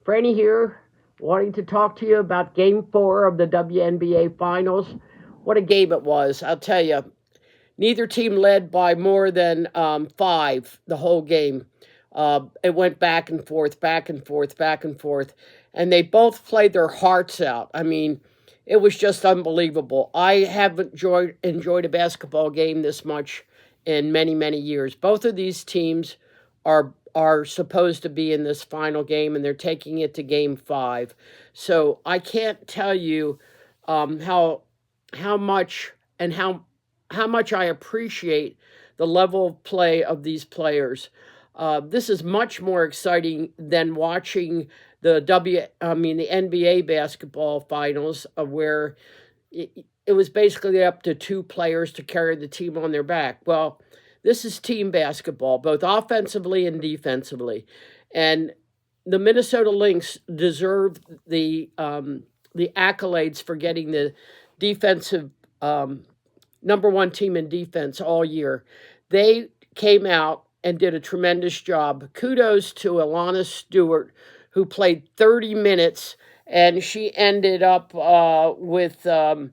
Franny here, wanting to talk to you about Game 4 of the WNBA Finals. What a game it was, I'll tell you. Neither team led by more than five the whole game. It went back and forth, back and forth, back and forth. And they both played their hearts out. I mean, it was just unbelievable. I haven't enjoyed a basketball game this much in many, many years. Both of these teams are supposed to be in this final game, and they're taking it to Game 5. So I can't tell you how much and how much I appreciate the level of play of these players. This is much more exciting than watching the NBA basketball finals, where it was basically up to two players to carry the team on their back. Well, this is team basketball, both offensively and defensively, and the Minnesota Lynx deserve the accolades for getting the defensive number one team in defense all year. They came out and did a tremendous job. Kudos to Alana Stewart, who played 30 minutes, and she ended up with 12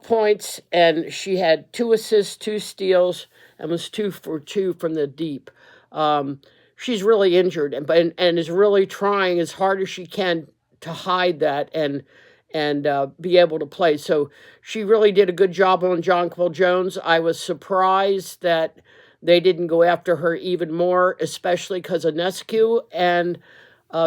points, and she had 2 assists, 2 steals, and was 2 for 2 from the deep. She's really injured and is really trying as hard as she can to hide that and be able to play. So she really did a good job on Jonquel Jones. I was surprised that they didn't go after her even more, especially because Ionescu and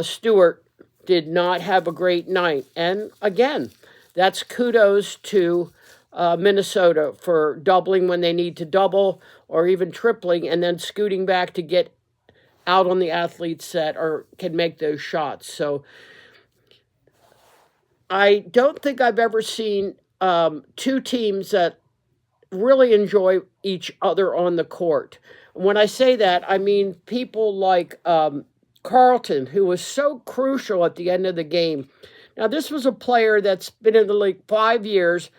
Stewart did not have a great night. And again, that's kudos to Minnesota for doubling when they need to double or even tripling and then scooting back to get out on the athlete set or can make those shots. So I don't think I've ever seen two teams that really enjoy each other on the court. When I say that, I mean people like Carlton, who was so crucial at the end of the game. Now, this was a player that's been in the league 5 years.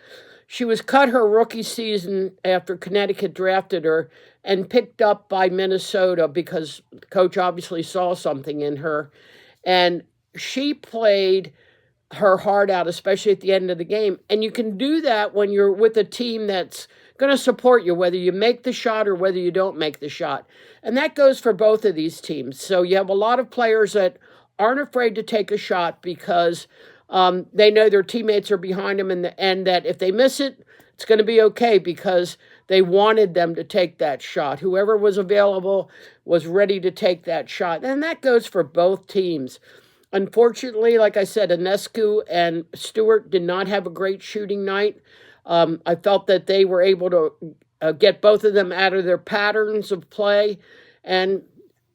She was cut her rookie season after Connecticut drafted her and picked up by Minnesota because the coach obviously saw something in her. And she played her heart out, especially at the end of the game. And you can do that when you're with a team that's going to support you, whether you make the shot or whether you don't make the shot. And that goes for both of these teams. So you have a lot of players that aren't afraid to take a shot because they know their teammates are behind them and that if they miss it, it's going to be okay because they wanted them to take that shot. Whoever was available was ready to take that shot. And that goes for both teams. Unfortunately, like I said, Ionescu and Stewart did not have a great shooting night. I felt that they were able to get both of them out of their patterns of play, and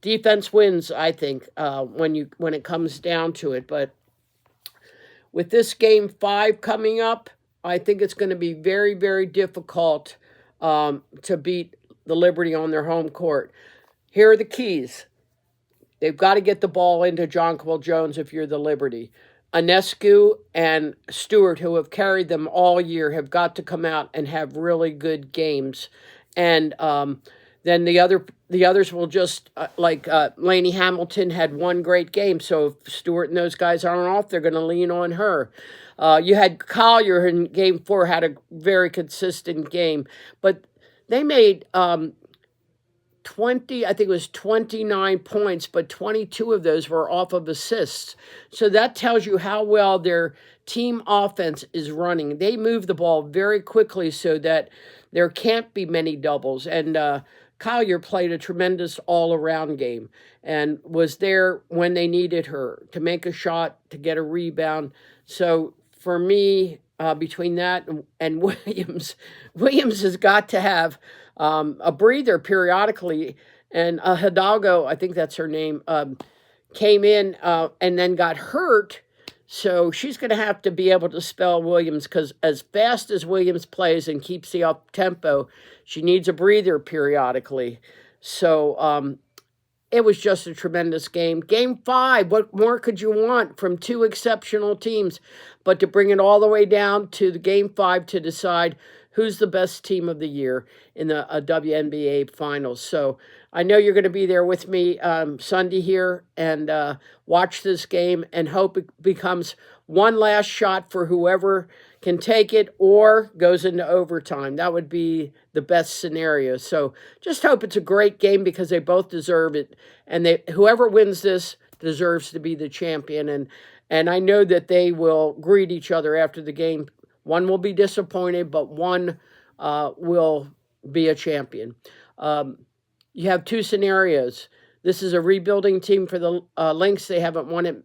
defense wins, I think, when it comes down to it. But with this Game 5 coming up, I think it's going to be very, very difficult to beat the Liberty on their home court. Here are the keys. They've got to get the ball into Jonquel Jones if you're the Liberty. Ionescu and Stewart, who have carried them all year, have got to come out and have really good games. And then the others will just, Laney Hamilton had one great game. So if Stewart and those guys aren't off, they're going to lean on her. You had Collier in Game 4, had a very consistent game. But they made 29 points, but 22 of those were off of assists. So that tells you how well their team offense is running. They move the ball very quickly so that there can't be many doubles. And Collier played a tremendous all-around game and was there when they needed her to make a shot, to get a rebound. So for me, between that and Williams has got to have a breather periodically. And Hidalgo, I think that's her name, came in and then got hurt. So she's going to have to be able to spell Williams because as fast as Williams plays and keeps the up tempo, she needs a breather periodically. So it was just a tremendous game. Game 5, what more could you want from two exceptional teams? But to bring it all the way down to the Game 5 to decide who's the best team of the year in the WNBA finals. So I know you're going to be there with me Sunday here and watch this game and hope it becomes one last shot for whoever can take it or goes into overtime. That would be the best scenario. So just hope it's a great game because they both deserve it. And whoever wins this deserves to be the champion. And I know that they will greet each other after the game. One will be disappointed, but one will be a champion. You have two scenarios. This is a rebuilding team for the Lynx. They haven't won it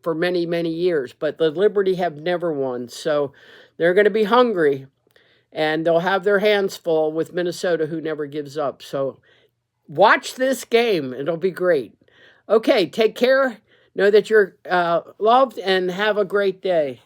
for many, many years, but the Liberty have never won. So they're going to be hungry, and they'll have their hands full with Minnesota, who never gives up. So watch this game. It'll be great. Okay, take care. Know that you're loved, and have a great day.